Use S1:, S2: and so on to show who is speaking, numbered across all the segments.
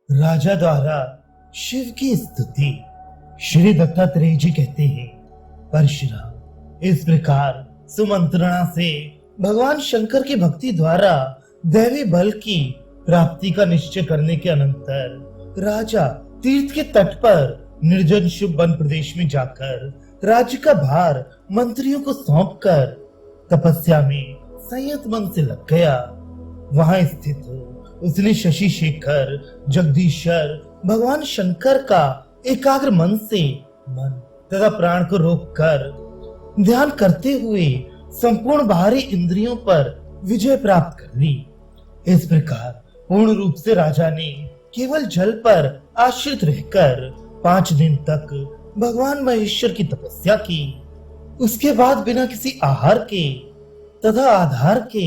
S1: राजा द्वारा शिव की स्तुति। श्री दत्तात्रेय जी कहते हैं, परशुराम इस प्रकार सुमंत्रणा से भगवान शंकर की भक्ति द्वारा दैवी बल की प्राप्ति का निश्चय करने के अनंतर राजा तीर्थ के तट पर निर्जन शुभ वन प्रदेश में जाकर राज्य का भार मंत्रियों को सौंपकर तपस्या में संयत मन से लग गया। वहां स्थित उसने शशि शेखर जगदीश्वर भगवान शंकर का एकाग्र मन से मन तथा प्राण को रोककर ध्यान करते हुए संपूर्ण बाहरी इंद्रियों पर विजय प्राप्त कर ली। इस प्रकार पूर्ण रूप से राजा ने केवल जल पर आश्रित रहकर 5 दिन तक भगवान महेश्वर की तपस्या की। उसके बाद बिना किसी आहार के तथा आधार के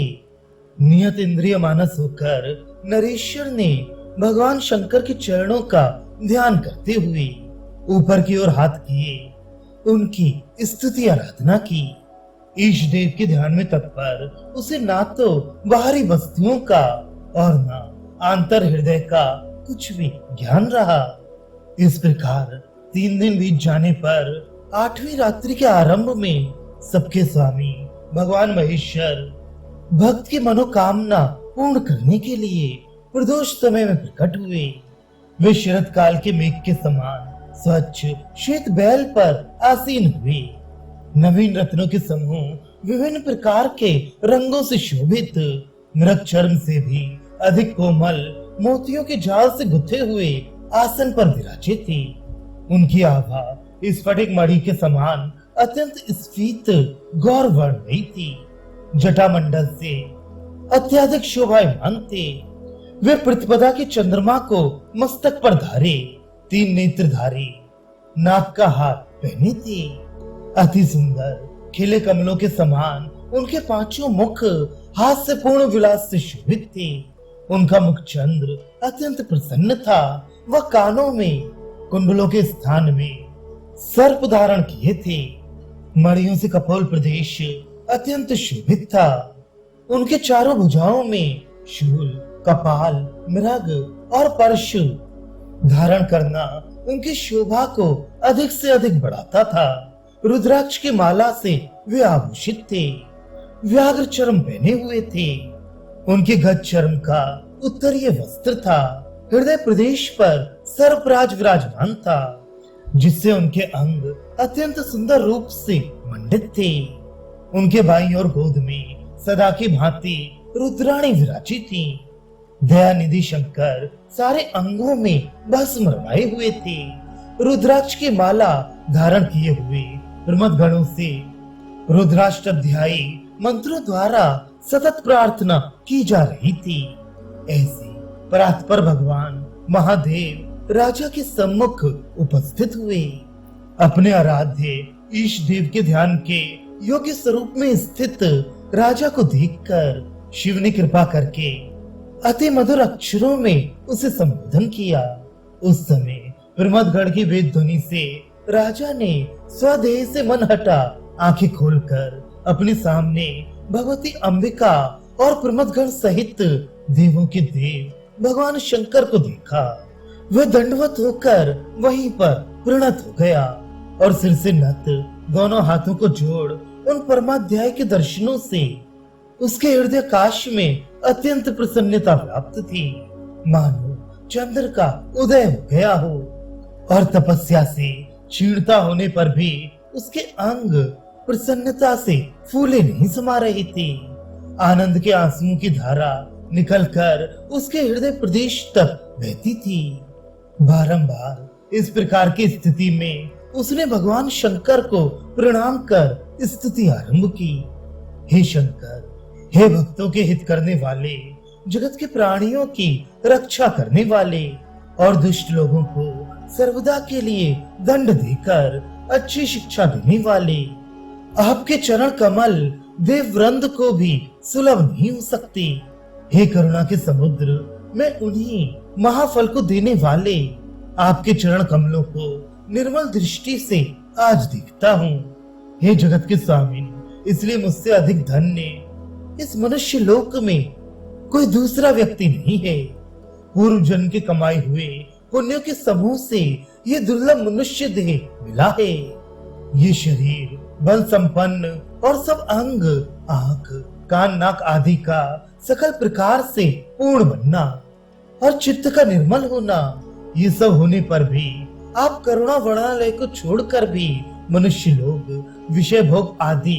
S1: नियत इंद्रिय मानस होकर नरेश्वर ने भगवान शंकर के चरणों का ध्यान करते हुए ऊपर की ओर हाथ किए उनकी स्तुति आराधना की। ईश देव के ध्यान में तत्पर उसे ना तो बाहरी वस्तुओं का और ना आंतर हृदय का कुछ भी ज्ञान रहा। इस प्रकार 3 दिन बीत जाने पर 8वीं रात्रि के आरंभ में सबके स्वामी भगवान महेश्वर भक्त की मनोकामना पूर्ण करने के लिए प्रदोष समय में प्रकट हुए। वे शरद काल के मेघ के समान स्वच्छ श्वेत बैल पर आसीन हुए। नवीन रत्नों के समूह विभिन्न प्रकार के रंगों से शोभित मृग चर्म से भी अधिक कोमल मोतियों के जाल से गुथे हुए आसन पर विराजे थे। उनकी आभा इस स्फटिक मणि के समान अत्यंत स्फीत गौर वर्णमयी थी। जटामंडल से अत्यधिक शोभायमान थे। वे प्रतिपदा के चंद्रमा को मस्तक पर धारे 3 नेत्रधारी नाग का हार पहने थे। अति सुंदर खिले कमलों के समान उनके 5 मुख हाथ से पूर्ण विलास से शोभित थे। उनका मुख चंद्र अत्यंत प्रसन्न था। वह कानों में कुंडलों के स्थान में सर्प धारण किए थे। मणियों से कपोल प्रदेश अत्यंत शोभित था। उनके चारों भुजाओं में शूल कपाल मृग और परशु धारण करना उनकी शोभा को अधिक से अधिक बढ़ाता था। रुद्राक्ष की माला से वे आभूषित थे। व्याघ्र चर्म पहने हुए थे। उनके गज चर्म का उत्तरीय वस्त्र था। हृदय प्रदेश पर सर्पराज विराजमान था, जिससे उनके अंग अत्यंत सुंदर रूप से मंडित थे। उनके बाईं ओर गोद में सदा की भांति रुद्राणी विराजी थी। दयानिधि शंकर सारे अंगों में भस्म रमाए हुए थे। रुद्राक्ष की माला धारण किए हुए प्रमथगणों से रुद्राष्टध्यायी मंत्रों द्वारा सतत प्रार्थना की जा रही थी। ऐसे परात्पर भगवान महादेव राजा के सम्मुख उपस्थित हुए। अपने आराध्य ईश देव के ध्यान के योग्य स्वरूप में स्थित राजा को देखकर शिव ने कृपा करके अति मधुर अक्षरों में उसे संबोधन किया। उस समय प्रमथगढ़ की वेद ध्वनि से राजा ने स्वदेह से मन हटा आंखें खोलकर अपने सामने भगवती अंबिका और प्रमथगढ़ सहित देवों के देव भगवान शंकर को देखा। वह दंडवत होकर वहीं पर प्रणत हो गया और सिर से नत दोनों हाथों को जोड़ उन परमाध्याय के दर्शनों से उसके हृदय काश में अत्यंत प्रसन्नता प्राप्त थी। मानो चंद्र का उदय हो गया हो। और तपस्या से क्षीणता होने पर भी उसके अंग प्रसन्नता से फूले नहीं समा रहे थे। आनंद के आंसुओं की धारा निकलकर उसके हृदय प्रदेश तक बहती थी। बारंबार इस प्रकार की स्थिति में उसने भगवान शंकर को प्रणाम कर स्तुति आरंभ की। हे शंकर, हे भक्तों के हित करने वाले, जगत के प्राणियों की रक्षा करने वाले और दुष्ट लोगों को सर्वदा के लिए दंड देकर अच्छी शिक्षा देने वाले, आपके चरण कमल देव वृंद को भी सुलभ नहीं हो सकते। हे करुणा के समुद्र, मैं उन्हीं महाफल को देने वाले आपके चरण कमलों को निर्मल दृष्टि से आज देखता हूँ। हे जगत के स्वामी, इसलिए मुझसे अधिक धन्य इस मनुष्य लोक में कोई दूसरा व्यक्ति नहीं है। पूर्व जन्म के कमाए हुए पुण्यों के समूह से ये दुर्लभ मनुष्य देह मिला है। ये शरीर बल संपन्न और सब अंग, आंख, कान, नाक आदि का सकल प्रकार से पूर्ण बनना और चित्त का निर्मल होना, ये सब होने पर भी आप करुणा वर्णालय को छोड़कर भी मनुष्य लोग विषय भोग आदि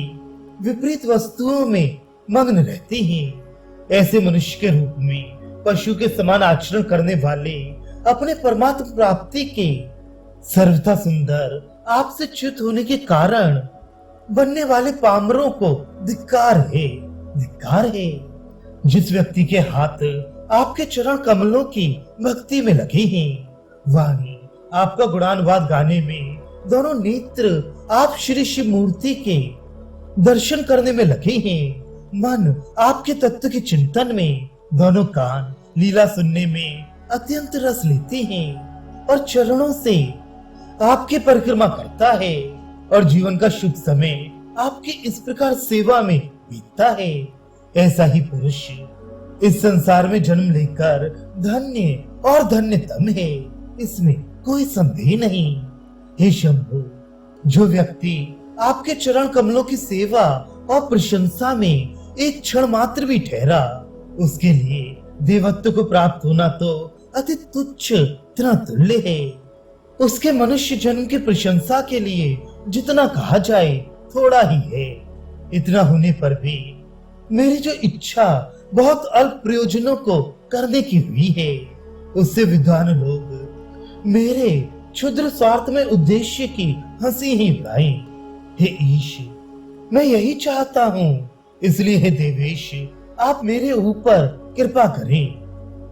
S1: विपरीत वस्तुओं में मग्न रहते हैं। ऐसे मनुष्य के रूप में पशु के समान आचरण करने वाले अपने परमात्मा प्राप्ति के सर्वथा सुंदर आपसे च्युत होने के कारण बनने वाले पामरों को धिक्कार है, धिक्कार है। जिस व्यक्ति के हाथ आपके चरण कमलों की भक्ति में लगे हैं, वाणी आपका गुणानुवाद गाने में, दोनों नेत्र आप श्री शिव मूर्ति के दर्शन करने में लगे हैं, मन आपके तत्व के चिंतन में, दोनों कान लीला सुनने में अत्यंत रस लेते हैं और चरणों से आपकी परिक्रमा करता है और जीवन का शुभ समय आपकी इस प्रकार सेवा में बीतता है। ऐसा ही पुरुष इस संसार में जन्म लेकर धन्य और धन्यतम है, इसमें कोई संदेह नहीं। हे शंभु, जो व्यक्ति आपके चरण कमलों की सेवा और प्रशंसा में एक क्षण मात्र भी ठहरा, उसके लिए देवत्व को प्राप्त होना तो अति तुच्छ तुल्य है। उसके मनुष्य जन्म की प्रशंसा के लिए जितना कहा जाए थोड़ा ही है। इतना होने पर भी मेरी जो इच्छा बहुत अल्प प्रयोजनों को करने की हुई है, उससे विद्वान लोग मेरे क्षुद्र स्वार्थ में उद्देश्य की हंसी ही उड़ाएं। हे ईश, मैं यही चाहता हूँ, इसलिए हे देवेश, आप मेरे ऊपर कृपा करें,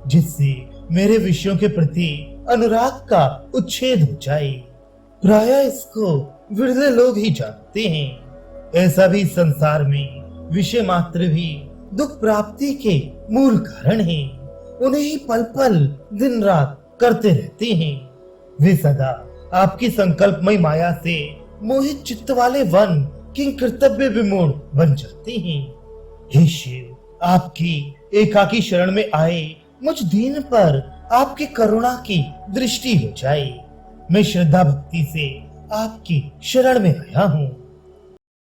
S1: जिससे मेरे विषयों के प्रति अनुराग का उच्छेद हो जाए। प्रायः इसको विरले लोग ही जानते हैं। ऐसा भी संसार में विषय मात्र भी दुख प्राप्ति के मूल कारण है। उन्हें ही पल पल दिन रात करते रहते हैं। वे सदा आपकी संकल्पमय माया से मोहित चित्त वाले वन किंग कर्तव्य विमूढ़ बन जाते हैं। हे शिव, आपकी एकाकी शरण में आए मुझ दीन पर आपकी करुणा की दृष्टि हो जाए। मैं श्रद्धा भक्ति से आपकी शरण में आया हूँ।